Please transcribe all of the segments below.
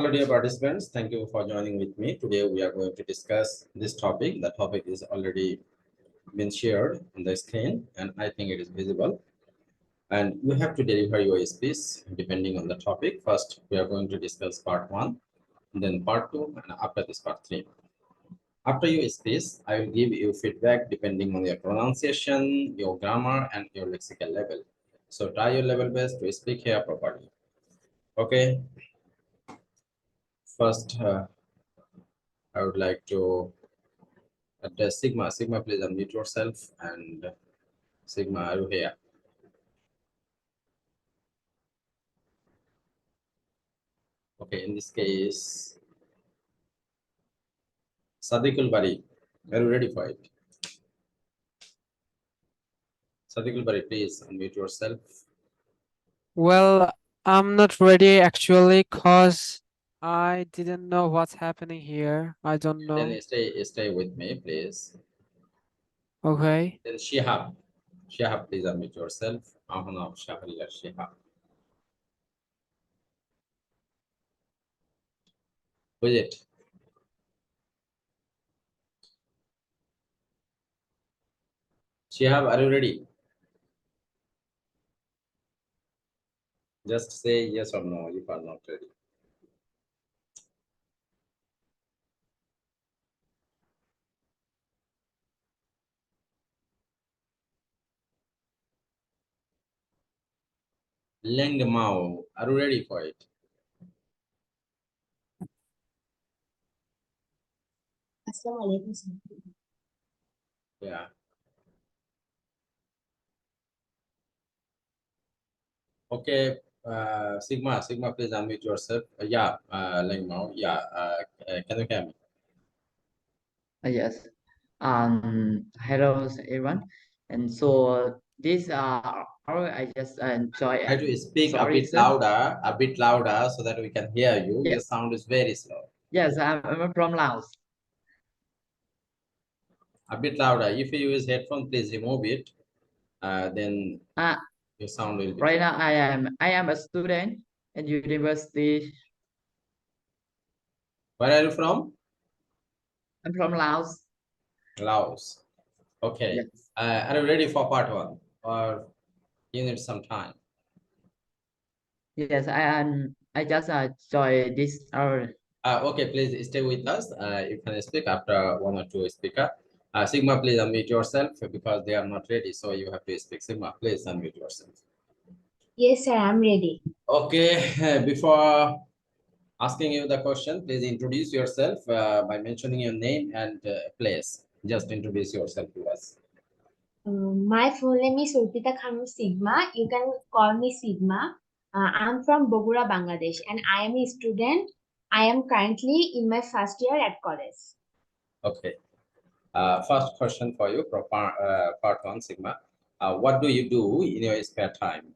Hello, dear participants. Thank you for joining with me. Today, we are going to discuss this topic. The topic is already been shared on the screen, and I think it is visible. And you have to deliver your speech depending on the topic. First, we are going to discuss part one, then part two, and after this, part three. After your speech, I will give you feedback depending on your pronunciation, your grammar, and your lexical level. So, try your level best to speak here properly. Okay. First, I would like to address Sigma. Sigma, please unmute yourself, and Sigma, are you here? Okay, in this case, Sadiqul Bari, are you ready for it? Sadiqul Bari, please unmute yourself. Well, I'm not ready actually because I didn't know what's happening here. I don't know. Then stay with me, please. Okay. Then Shihab, please unmute yourself. Ahuna Shahriya Shihab. Who is it? Shihab, are you ready? Just say yes or no if you are not ready. Leng Mao, are you ready for it? Yeah. Okay, Sigma, please unmute yourself. Yeah, Leng Mao. Yeah, can you hear me? Yes. Hello everyone. And so this I just enjoy Try and to speak sorry, sir. a bit louder, so that we can hear you. Yes. Your sound is very slow. Yes, I'm from Laos. A bit louder. If you use headphone, please remove it. Then your sound will be Right clear. now I am a student at university. Where are you from? I'm from Laos. Laos. Okay. Yes. Are you ready for part one, or you need some time? Yes, I just join this hour. Okay, please stay with us. You can speak after one or two speaker. Sigma, please unmute yourself because they are not ready, so you have to speak. Sigma, please unmute yourself. Yes, sir, I'm ready. Okay, before asking you the question, please introduce yourself by mentioning your name and place. Just introduce yourself to us. My full name is Urpita Khanum Sigma. You can call me Sigma. I'm from Bogura, Bangladesh, and I am a student. I am currently in my first year at college. Okay. First question for you, for part one, Sigma. What do you do in your spare time?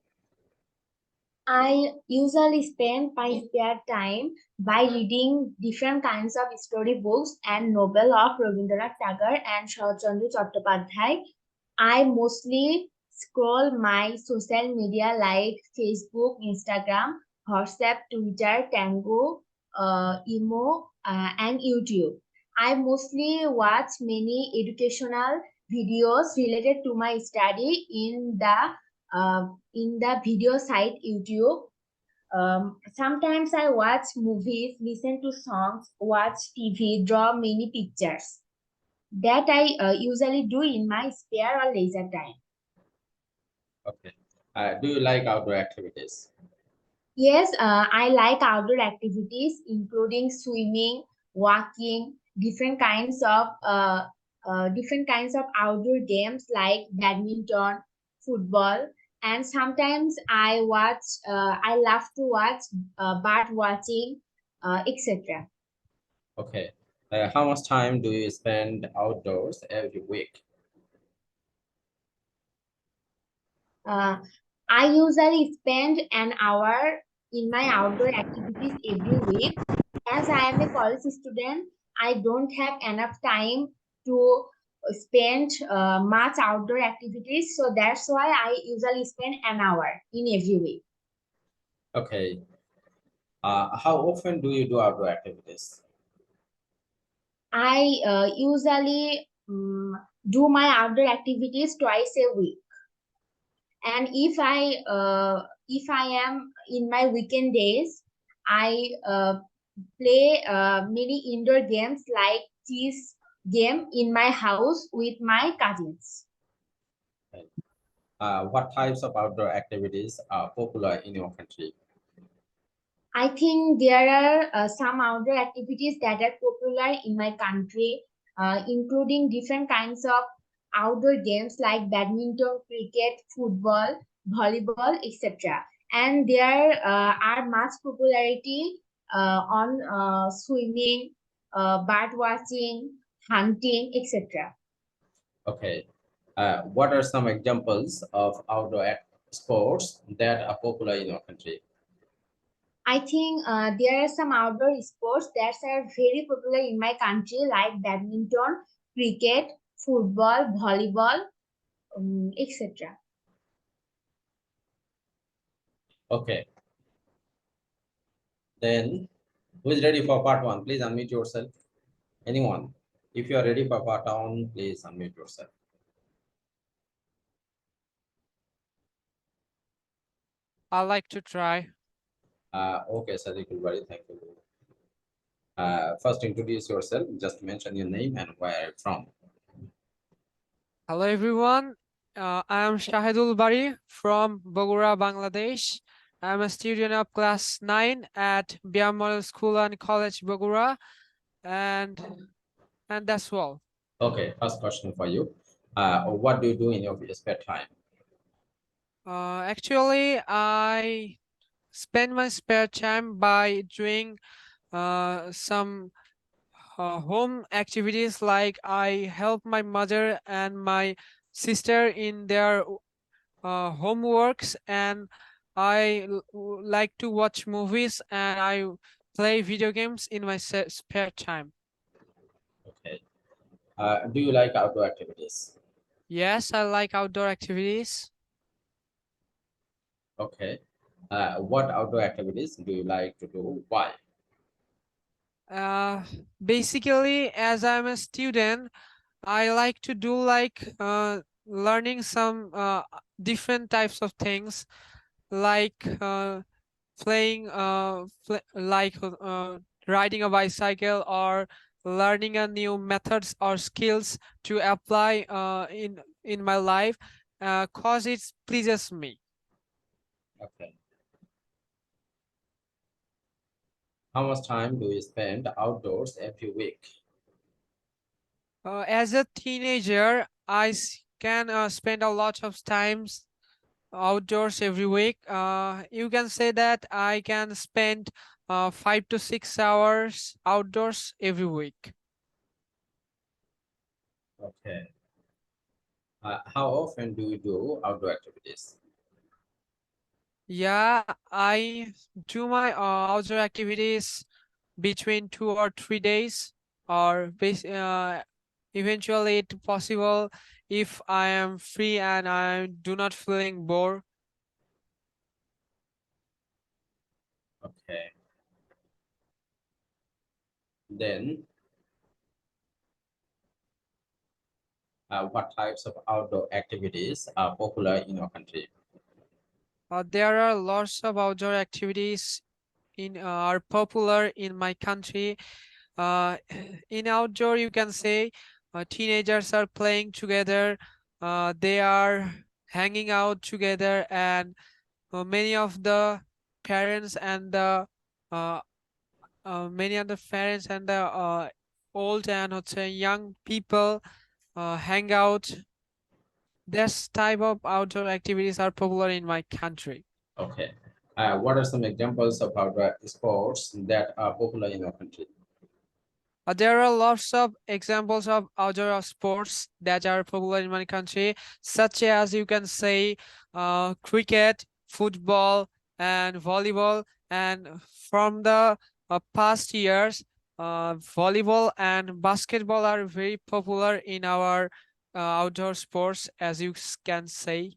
I usually spend my spare time by reading different kinds of storybooks and novel of Rabindranath Tagore and Sharath Chandra Chattopadhyay. I mostly scroll my social media like Facebook, Instagram, WhatsApp, Twitter, Tango, Imo, and YouTube. I mostly watch many educational videos related to my study in the video site YouTube. Sometimes I watch movies, listen to songs, watch TV, draw many pictures. That I usually do in my spare or leisure time. Okay. Do you like outdoor activities? Yes, I like outdoor activities, including swimming, walking, different kinds of outdoor games like badminton, football, and sometimes I love to watch bird watching, etc. Okay. How much time do you spend outdoors every week? I usually spend an hour in my outdoor activities every week. As I am a college student, I don't have enough time to spend much outdoor activities. So that's why I usually spend an hour in every week. Okay. How often do you do outdoor activities? I usually do my outdoor activities twice a week. And if I am in my weekend days, I play many indoor games like chess game in my house with my cousins. What types of outdoor activities are popular in your country? I think there are some outdoor activities that are popular in my country, including different kinds of outdoor games like badminton, cricket, football, volleyball, etc. And there are much popularity on swimming, bird watching, hunting, etc. Okay. What are some examples of outdoor sports that are popular in your country? I think there are some outdoor sports that are very popular in my country, like badminton, cricket, football, volleyball, etc. Okay. Then, who is ready for part one? Please unmute yourself. Anyone? If you are ready for part one, please unmute yourself. I like to try. Okay, Sadiq Ulbari, thank you. First, introduce yourself. Just mention your name and where you're from. Hello everyone. I am Shahidul Bari from Bogura, Bangladesh. I'm a student of class 9 at Biam Model School and College, Bogura, and that's all. Okay, first question for you. What do you do in your spare time? Actually, I spend my spare time by doing some home activities, like I help my mother and my sister in their homeworks, and like to watch movies, and I play video games in my spare time. Okay. Do you like outdoor activities? Yes, I like outdoor activities. Okay. What outdoor activities do you like to do? Why? Uh, Basically, as I'm a student, I like to do like learning some different types of things, like playing riding a bicycle, or learning a new methods or skills to apply in my life, cause it pleases me. Okay. How much time do you spend outdoors every week? As a teenager, I can spend a lot of times outdoors every week. You can say that I can spend 5 to 6 hours outdoors every week. Okay. How often do you do outdoor activities? Yeah, I do my outdoor activities between 2 or 3 days, or eventually it possible if I am free and I do not feeling bored. Okay. Then, what types of outdoor activities are popular in your country? There are lots of outdoor activities are popular in my country. Uh, in outdoor, you can say teenagers are playing together. They are hanging out together, and many of the parents and the uh, old and young people hang out. This type of outdoor activities are popular in my country. Okay. What are some examples of outdoor sports that are popular in your country? There are lots of examples of outdoor sports that are popular in my country, such as you can say cricket, football, and volleyball. And from the past years, volleyball and basketball are very popular in our outdoor sports, as you can say.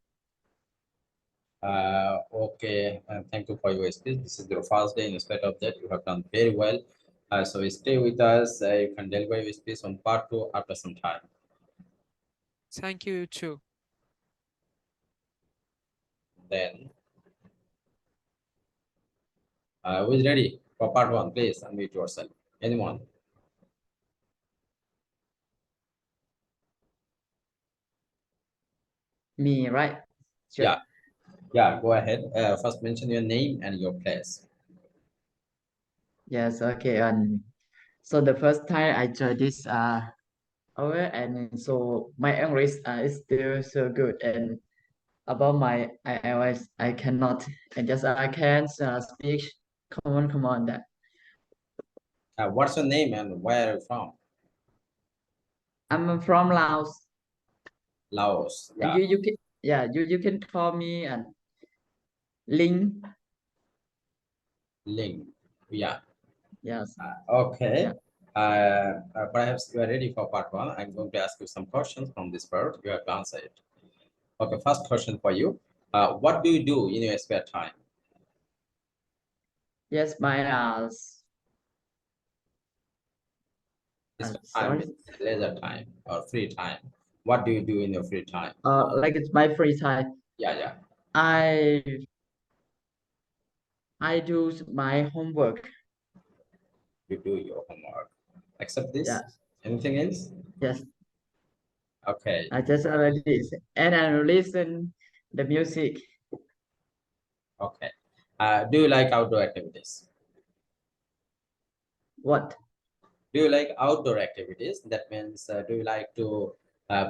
Okay, thank you for your speech. This is your first day. In spite of that, you have done very well. So stay with us. You can deliver your speech on part 2 after some time. Thank you too. Then, who is ready for part 1? Please unmute yourself. Anyone? Me, right? Sure. Yeah, yeah. Go ahead. First, mention your name and your place. Yes, okay. And so the first time I joined this hour, and so my English is still so good, and about my IELTS I cannot, and just I can speak. Come on that. What's your name and where are you from? I'm from Laos, Laos. and Yeah. you can, yeah, you can call me and Ling. Ling. Yeah. Yes. Okay. Yeah. Perhaps you are ready for part 1. I'm going to ask you some questions from this part. You have to answer it. Okay. First question for you. What do you do in your spare time? Yes, my Spare time sorry. means leisure time or free time. What do you do in your free time? Like it's my free time. Yeah, yeah. I do my homework. You do your homework. Except this? Yeah. Anything else? Yes. Okay. I just already and I listen the music. Okay. Do you like outdoor activities? What? Do you like outdoor activities? That means, do you like to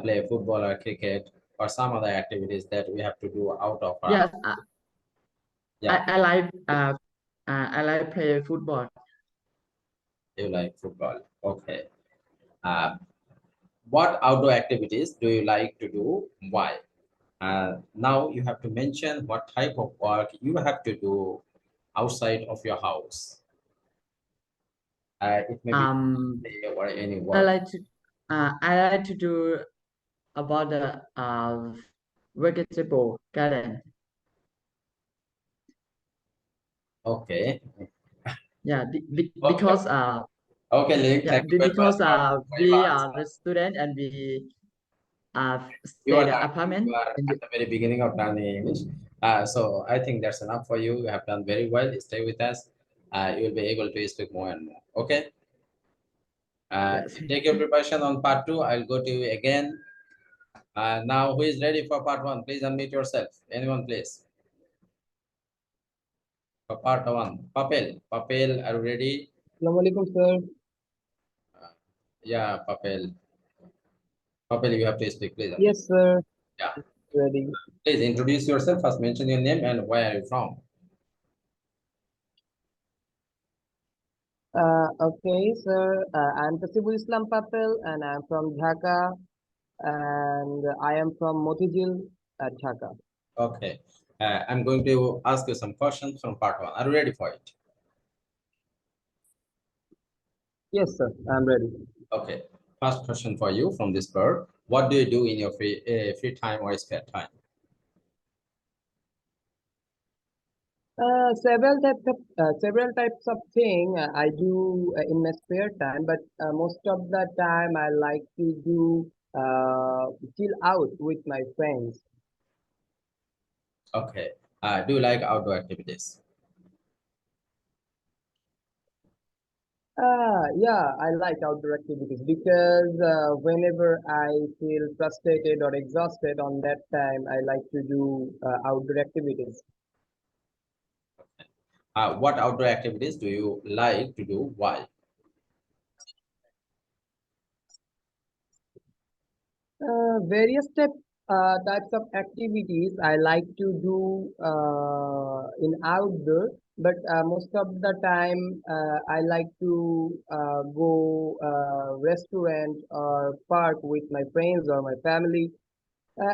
play football or cricket or some other activities that we have to do out of our Yes, house? Yeah, I like play football. you like football. Okay. Uh, what outdoor activities do you like to do? Why? Now you have to mention what type of work you have to do outside of your house. It may be Um, play or any I work. like to do about the vegetable garden. Okay. Yeah, Okay. because Okay, Link, yeah, thank you very much because for your we answer. are the student and we You stay are the learning, you apartment are and at the very beginning of learning English. So I think that's enough for you. You have done very well. Stay with us. You will be able to speak more and more. Okay. yes. Take your preparation on part 2. I'll go to you again. Now, who is ready for part 1? Please unmute yourself. Anyone, please. For part 1, Papel. Papel, are you ready? Assalamualaikum, sir. Yeah, Papel. Papel, you have to speak, please. Yes, sir. Yeah. Ready. Please introduce yourself. First, mention your name and where are you from. Okay, sir. I'm Tasibul Islam Papel, and I'm from Dhaka, and I am from Motijil at Dhaka. Okay. I'm going to ask you some questions from part 1. Are you ready for it? Yes, sir. I'm ready. Okay. First question for you from this bird. What do you do in your free time or spare time? Several types of thing I do in my spare time, but most of the time I like to do chill out with my friends. Okay. Do you like outdoor activities? Yeah, I like outdoor activities because whenever I feel frustrated or exhausted on that time, I like to do outdoor activities. What outdoor activities do you like to do? Why? Various types of activities I like to do in outdoor, but most of the time I like to go restaurant or park with my friends or my family.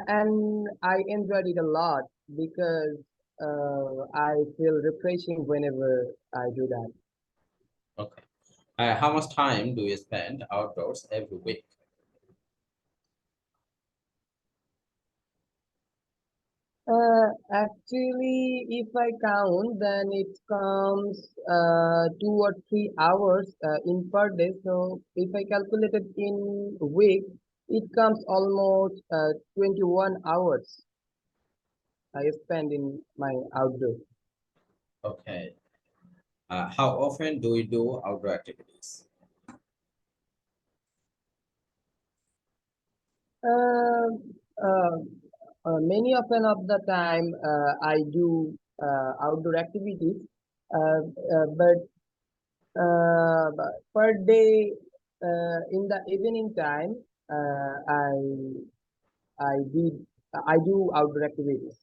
And I enjoyed it a lot because I feel refreshing whenever I do that. Okay. How much time do you spend outdoors every week? Actually, if I count, then it comes 2 or 3 hours in per day. So if I calculate it in week, it comes almost 21 hours I spend in my outdoor. Okay. How often do you do outdoor activities? Uh, uh, Many often of the time I do outdoor activities, but per day in the evening time I did I do outdoor activities.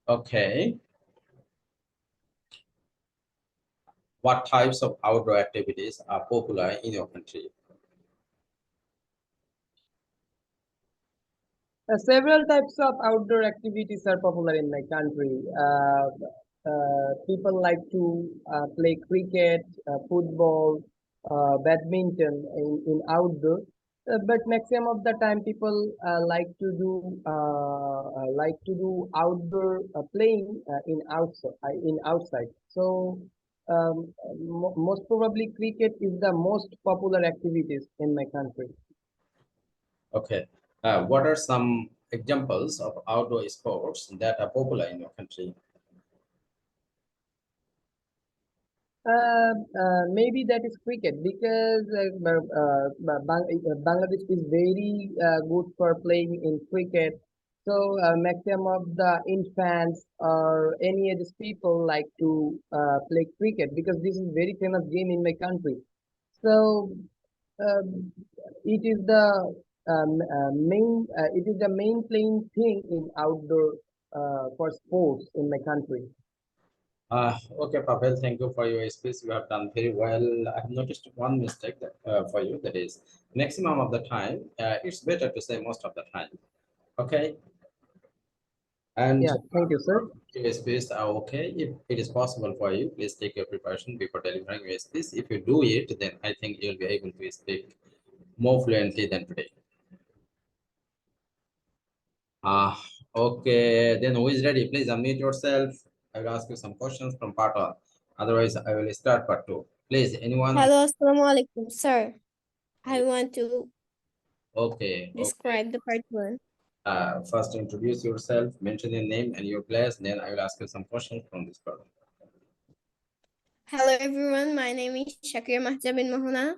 Okay. What types of outdoor activities are popular in your country? Several types of outdoor activities are popular in my country. People like to play cricket, football, badminton in outdoor. But maximum of the time, people like to do outdoor playing in outside. So most probably, cricket is the most popular activities in my country. Okay. What are some examples of outdoor sports that are popular in your country? Maybe that is cricket because Bangladesh is very good for playing in cricket. So maximum of the infants or any other people like to play cricket because this is very famous game in my country. So um, it is the main playing thing in outdoor for sports in my country. Okay, Pavel, thank you for your speech. You have done very well. I have noticed one mistake that, for you, that is maximum of the time. It's better to say most of the time. Okay. And Yeah, thank you, sir. your speech are okay. If it is possible for you, please take your preparation before delivering your speech. If you do it, then I think you'll be able to speak more fluently than today. Okay, then who is ready? Please unmute yourself. I will ask you some questions from part one. Otherwise, I will start part two. Please, anyone? Hello, assalamu alaikum, sir. I want to Okay, okay. describe the part one. First, introduce yourself, mention your name and your place. Then I will ask you some questions from this part. Hello, everyone. My name is Shakir Mahja bin Mahuna.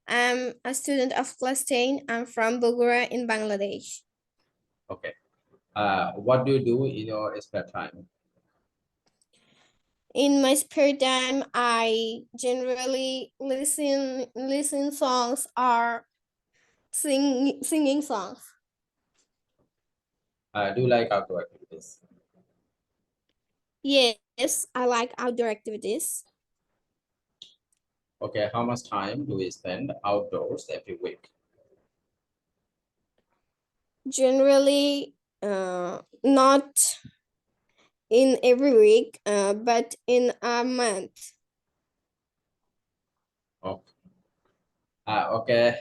I'm a student of class 10. I'm from Bogora in Bangladesh. Okay. What do you do in your spare time? In my spare time, I generally listen songs or singing songs. Do you like outdoor activities? Yes, I like outdoor activities. Okay, how much time do we spend outdoors every week? Generally, not in every week, but in a month. Okay. Okay.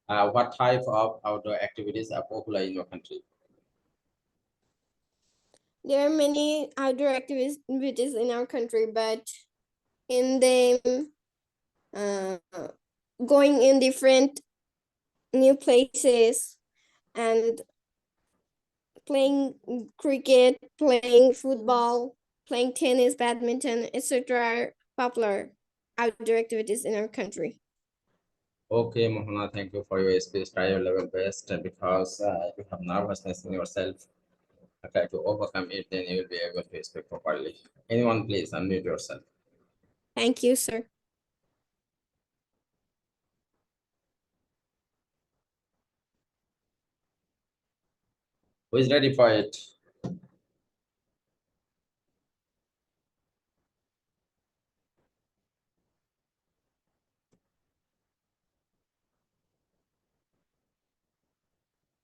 What type of outdoor activities are popular in your country? There are many outdoor activities in our country, but in them, going in different new places and playing cricket, playing football, playing tennis, badminton, etc. are popular outdoor activities in our country. Okay, Mohana, thank you for your speech. Try your level best because you have nervousness in yourself. Try to overcome it, then you will be able to speak properly. Anyone, please unmute yourself. Thank you, sir. Who is ready for it?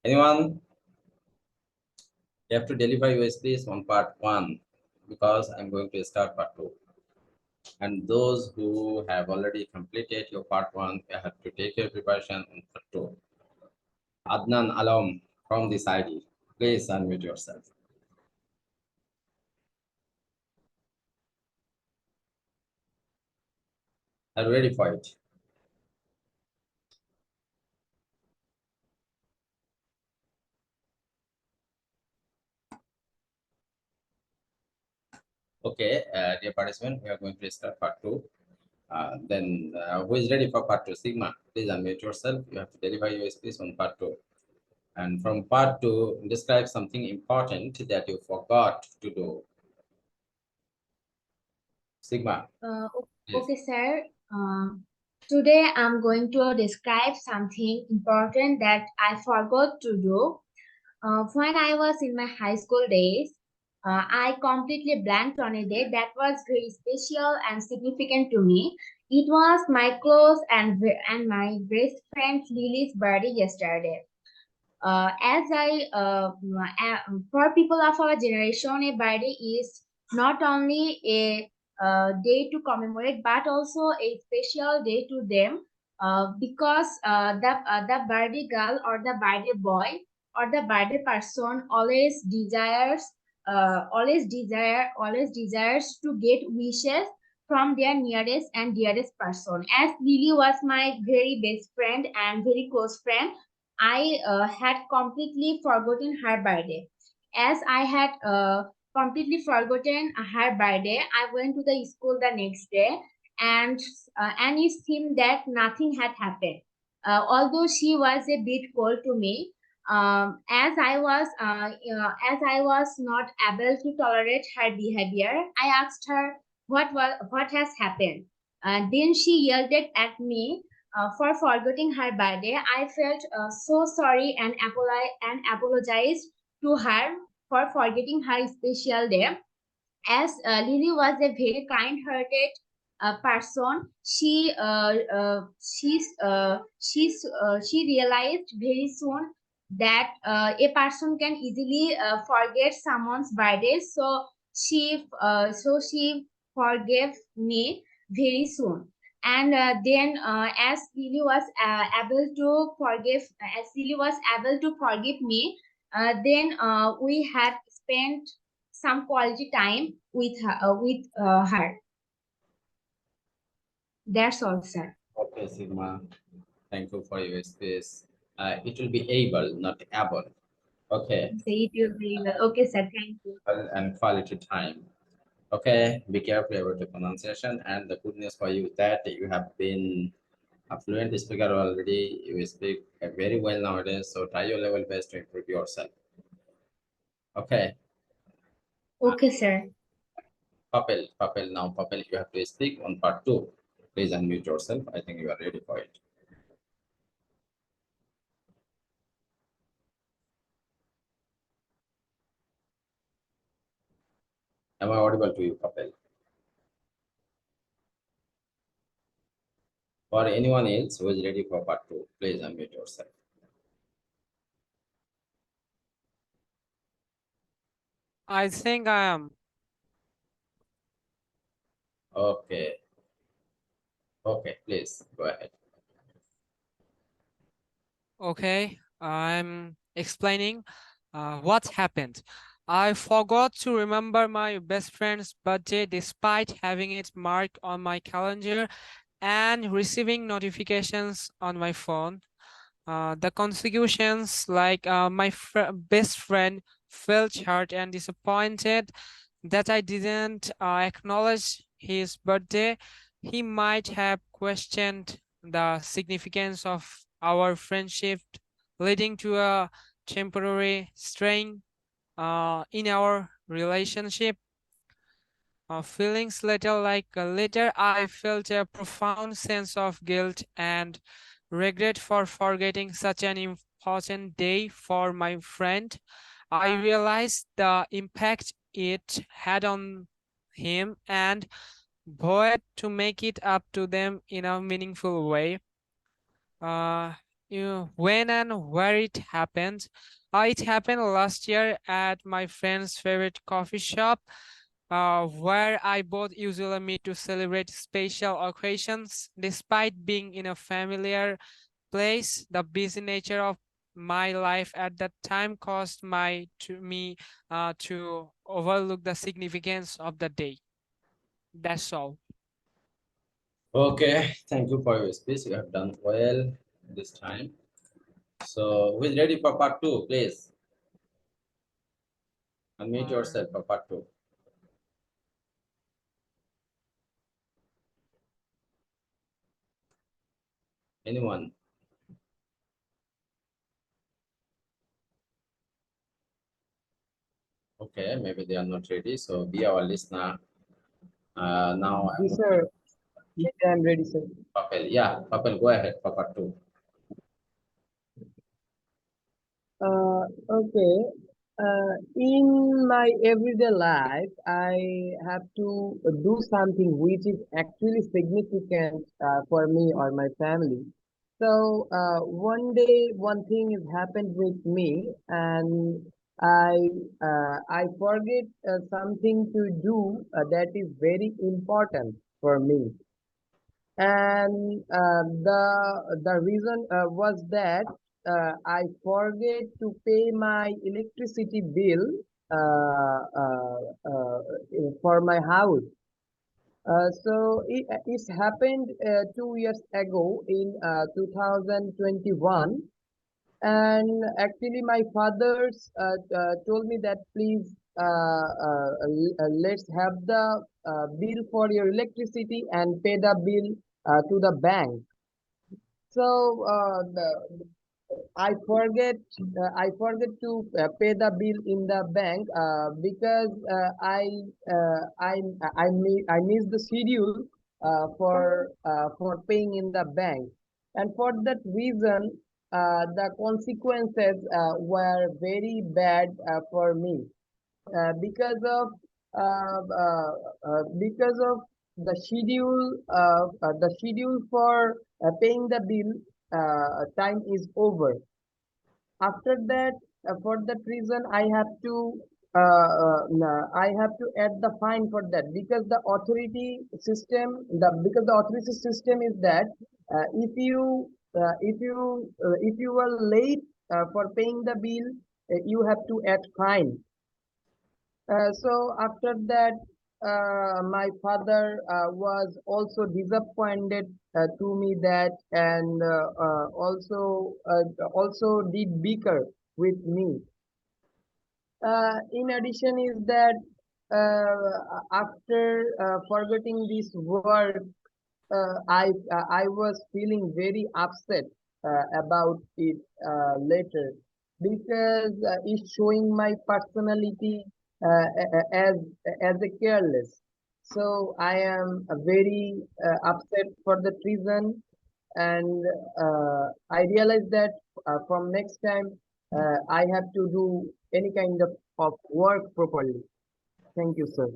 Anyone? You have to deliver your speech on part one because I'm going to start part two. And those who have already completed your part one, you have to take your preparation on part two. Adnan Alam, from this ID. Please unmute yourself. Are you ready for it? Okay, dear participant, we are going to start part 2. Then who is ready for part 2? Sigma, please unmute yourself. You have to deliver your speech on part 2. And from part 2, describe something important that you forgot to do. Sigma, please. Okay, sir. Today I'm going to describe something important that I forgot to do. When I was in my high school days, I completely blanked on a day that was very special and significant to me. It was my close and my best friend Lily's birthday yesterday. For people of our generation, a birthday is not only a day to commemorate, but also a special day to them, because the birthday girl or the birthday boy or the birthday person always desires to get wishes from their nearest and dearest person. As Lily was my very best friend and very close friend, I had completely forgotten her birthday. As I had completely forgotten her birthday, I went to the school the next day, and it seemed that nothing had happened. Although she was a bit cold to me, as I was not able to tolerate her behavior, I asked her what has happened. Then she yelled at me for forgetting her birthday. I felt so sorry and apologized to her for forgetting her special day. As Lily was a very kind-hearted person, she realized very soon that a person can easily forget someone's birthday. So she forgave me very soon. And then, as Lily was able to forgive me, then we had spent some quality time with her. That's all, sir. Okay, Sigma, thank you for your space. It will be able, not able. Okay, Say it will very well. Okay, sir. Thank you. and quality time. Okay, be careful about the pronunciation. And the good news for you is that you have been a fluent speaker already. You speak very well nowadays. So try your level best to improve yourself. Okay, Okay, sir. Papel, now Papel, you have to speak on part 2. Please unmute yourself. I think you are ready for it. Am I audible to you, Papel? For anyone else who is ready for part 2, please unmute yourself. I think I am. Okay. Okay, please go ahead. Okay, I'm explaining what happened. I forgot to remember my best friend's birthday despite having it marked on my calendar and receiving notifications on my phone. The consequences, like my best friend felt hurt and disappointed that I didn't acknowledge his birthday. He might have questioned the significance of our friendship, leading to a temporary strain in our relationship. Feelings later, I felt a profound sense of guilt and regret for forgetting such an important day for my friend. I realized the impact it had on him and vowed to make it up to them in a meaningful way. Uh, when and where it happened. It happened last year at my friend's favorite coffee shop, where I both usually meet to celebrate special occasions. Despite being in a familiar place, the busy nature of my life at that time caused me to overlook the significance of the day. That's all. Okay, thank you for your speech. You have done well this time. So, who is ready for part two, please? Unmute yourself for part two. Anyone? Okay, maybe they are not ready. So, be our listener. Now, Yes, sir. Yes, I'm ready, sir. Papel. Yeah, Papel, go ahead for part two. Okay. In my everyday life, I have to do something which is actually significant for me or my family. So one day, one thing has happened with me, and I forget something to do that is very important for me. And the reason was that I forget to pay my electricity bill uh, uh, uh, for my house. So it's happened 2 years ago in 2021, and actually my father's told me that please let's have the bill for your electricity and pay the bill to the bank. So I forget to pay the bill in the bank because I missed the schedule for paying in the bank, and for that reason the consequences were very bad for me uh, because of because of the schedule for paying the bill time is over. After that, for that reason, I have to add the fine for that, because the authority system, because the authority system is that if you were late for paying the bill, you have to add fine. So after that, my father was also disappointed to me that, and also did bicker with me. In addition, is that after forgetting this work, I was feeling very upset about it later, because it's showing my personality as a careless. So I am very upset for that reason, and I realized that from next time I have to do any kind of work properly. Thank you, sir.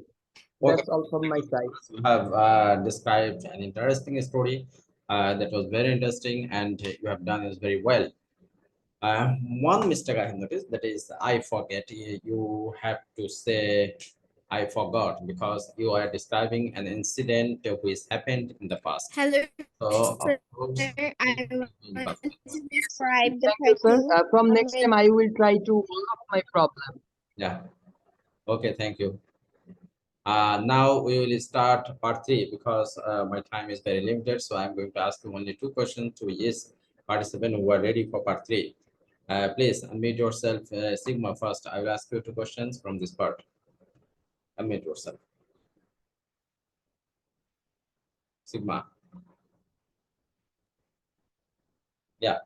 Okay. That's all from my side. You have described an interesting story that was very interesting, and you have done it very well. One mistake I have noticed, that is I forget. You have to say I forgot, because you are describing an incident which happened in the past. Hello, So, sir. of course, I want but- to describe the Thank you, sir. person From next time, I will try to solve my problem. yeah. Okay, thank you. Now we will start part three, because my time is very limited. So I'm going to ask you only two questions to each participant who are ready for part three. Please unmute yourself, Sigma first. I will ask you two questions from this part. Unmute yourself. Sigma. Yeah.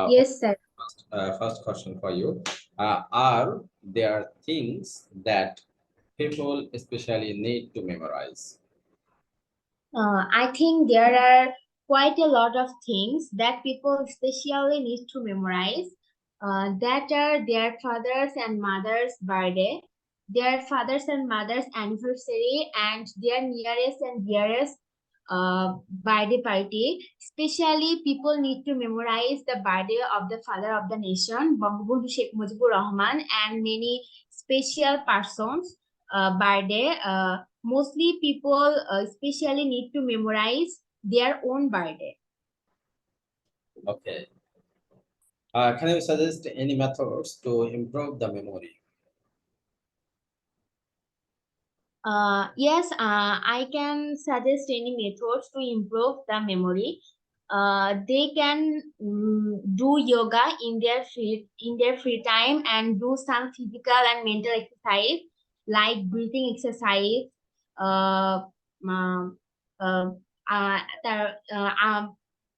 Yes, sir. First question for you. Are there things that people especially need to memorize? I think there are quite a lot of things that people especially need to memorize. That are their fathers and mothers' birthday, their fathers and mothers' anniversary, and their nearest and dearest birthday party. Especially, people need to memorize the birthday of the father of the nation, Bangabandhu Sheikh Mujibur Rahman, and many special persons' birthday. Mostly people especially need to memorize their own birthday. Okay. Can you suggest any methods to improve the memory? Yes, I can suggest any methods to improve the memory. They can do yoga in their free time and do some physical and mental exercise like breathing exercise, uh, um, uh,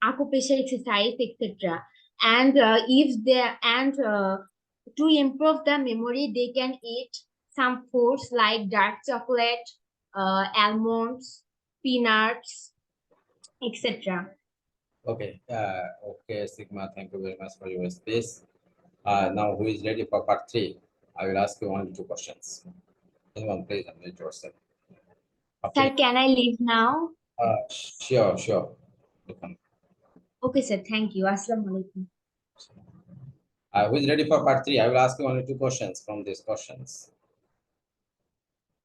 acupressure exercise, etc. And if they and to improve the memory, they can eat some foods like dark chocolate, almonds, peanuts, etc. Okay, okay, Sigma, thank you very much for your space. Now, who is ready for part 3? I will ask you only 2 questions. Anyone, please unmute yourself. Sir, Okay, can I leave now? sure, sure. You can. Okay, sir. Thank you. Assalamu alaikum. Who is ready for part 3? I will ask you only 2 questions from these questions.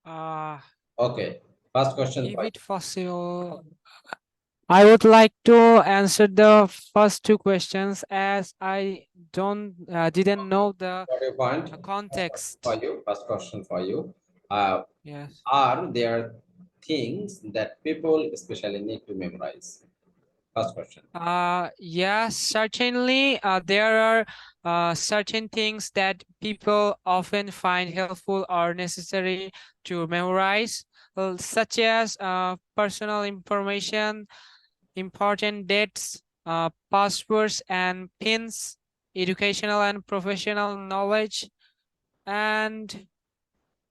Uh, Okay, first question if for it possible, I would like to answer the first 2 questions as I didn't know the what your point? context. For you, first question for you. Uh, Yes. are there things that people especially need to memorize? First question. Yes, certainly. There are certain things that people often find helpful or necessary to memorize, such as personal information, important dates, passwords and pins, educational and professional knowledge, and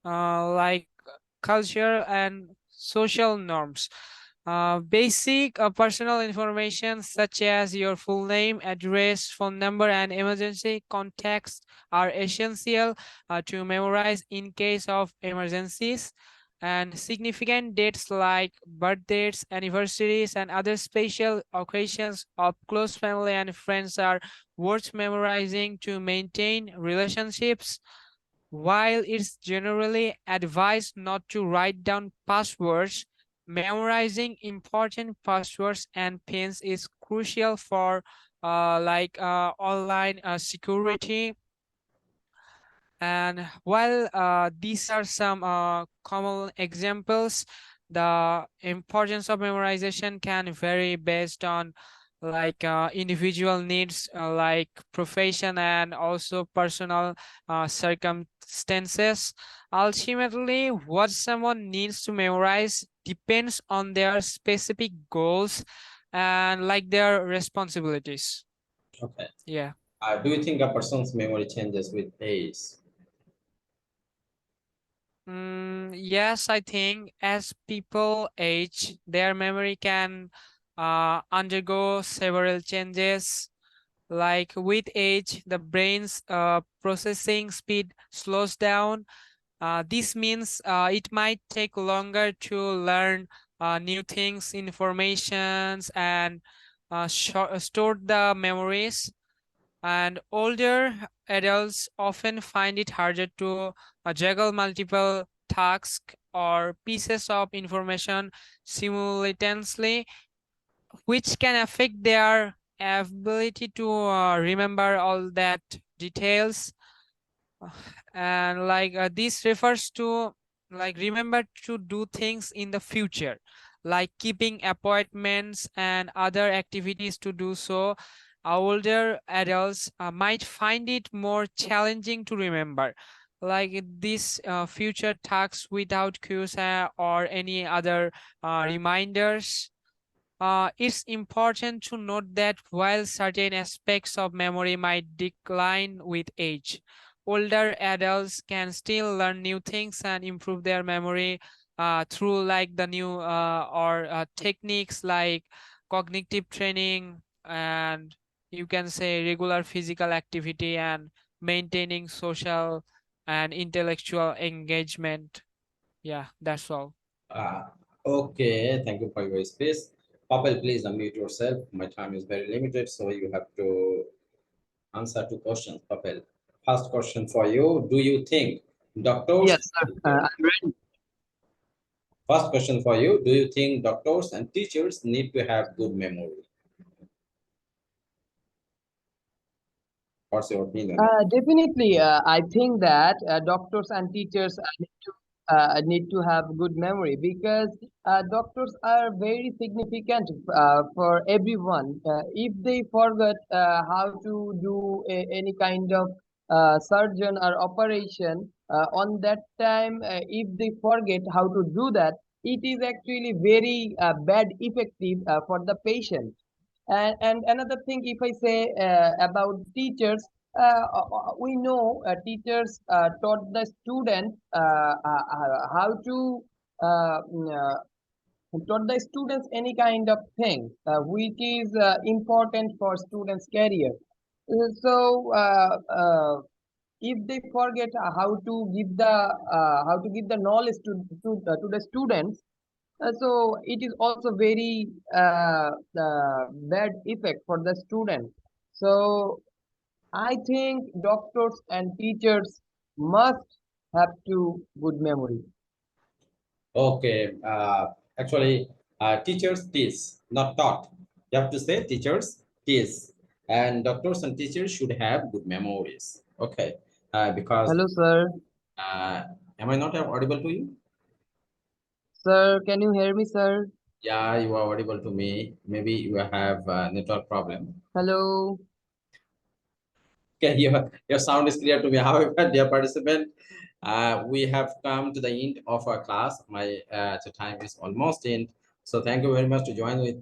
like culture and social norms. Basic personal information such as your full name, address, phone number, and emergency contacts are essential to memorize in case of emergencies. And significant dates like birthdays, anniversaries, and other special occasions of close family and friends are worth memorizing to maintain relationships. While it's generally advised not to write down passwords, memorizing important passwords and pins is crucial for online security. And while these are some common examples, the importance of memorization can vary based on individual needs, like profession and also personal circumstances. Ultimately, what someone needs to memorize depends on their specific goals and like their responsibilities. Okay. Yeah. Do you think a person's memory changes with age? Yes, I think as people age, their memory can undergo several changes. Like with age, the brain's processing speed slows down. This means it might take longer to learn new things, informations, and store the memories. And older adults often find it harder to juggle multiple tasks or pieces of information simultaneously, which can affect their ability to remember all that details. And this refers to remember to do things in the future, like keeping appointments and other activities to do so. Older adults might find it more challenging to remember these future tasks without cues or any other reminders. It's important to note that while certain aspects of memory might decline with age, older adults can still learn new things and improve their memory through the new or techniques like cognitive training, and you can say regular physical activity and maintaining social and intellectual engagement. Yeah, that's all. Uh, okay, thank you for your space. Papel, please unmute yourself. My time is very limited, so you have to answer 2 questions. Papel, first question for you. Do you think doctors... Yes, sir. I'm ready. First question for you. Do you think doctors and teachers need to have good memory? What's your opinion? Definitely, I think that doctors and teachers need to have good memory, because doctors are very significant for everyone. If they forget how to do any kind of surgeon or operation, on that time, if they forget how to do that, it is actually very bad effective for the patient. And another thing, if I say about teachers, we know teachers taught the students how to taught the students any kind of thing which is important for students' career. So if they forget how to give the knowledge to the students, so it is also very bad effect for the student. So I think doctors and teachers must have to good memory. Okay, actually, teachers teach, not taught. You have to say teachers teach, and doctors and teachers should have good memories. Okay, because Hello, sir. am I not audible to you? Sir, can you hear me, sir? Yeah, you are audible to me. Maybe you have a network problem. Hello. Okay, your sound is clear to me. However, dear participant, we have come to the end of our class. My the time is almost in. So thank you very much to join with